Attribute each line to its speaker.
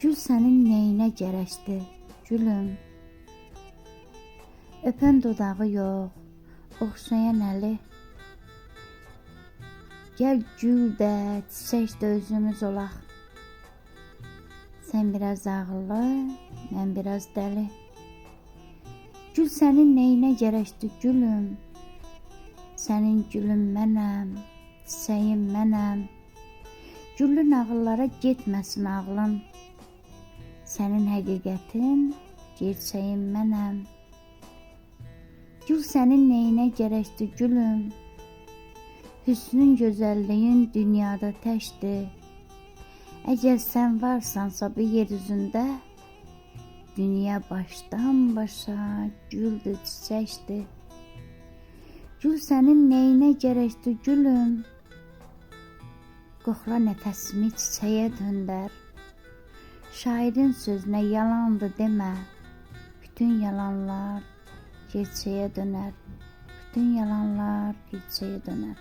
Speaker 1: Gül sənin neyinə gərəkdir, gülüm? Öpən dodağı yox, oxşayan əli. Gəl gül də, çiçək də özümüz olaq. Sən biraz ağıllı, mən biraz dəli. Gül sənin neyinə gərəkdir, gülüm? Sənin gülün mənəm, çiçəyim mənəm. Güllü nağıllara getməsin ağlın. Sənin həqiqətin, gerçəyim mənəm. Gül sənin neyinə gərəkdir, gülüm? Hüsnün, gözəlliyin dünyada təkdir. Əgər sən varsansa bu yer üzündə, dünya başdan başa güldür, çiçəkdir. Gül sənin neyinə gərəkdir, gülüm? Qoxla nəfəsimi çiçəyə döndər. Şairin sözünə yalandır demə. Bütün yalanlar gerçəyə dönər. Bütün yalanlar gerçəyə dönər.